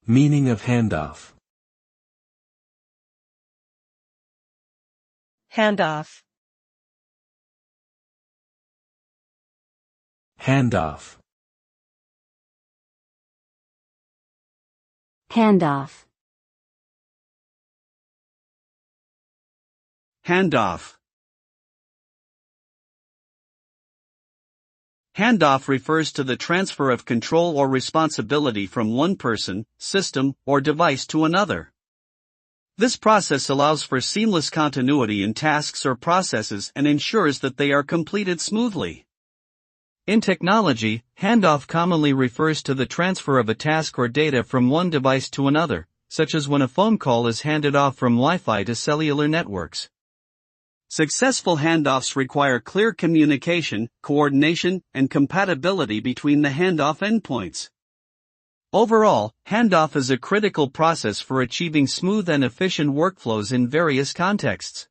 Meaning of handoff. Handoff. Handoff. Handoff. Handoff. Handoff refers to the transfer of control or responsibility from one person, system, or device to another. This process allows for seamless continuity in tasks or processes and ensures that they are completed smoothly. In technology, handoff commonly refers to the transfer of a task or data from one device to another, such as when a phone call is handed off from Wi-Fi to cellular networks. Successful handoffs require clear communication, coordination, and compatibility between the handoff endpoints. Overall, handoff is a critical process for achieving smooth and efficient workflows in various contexts.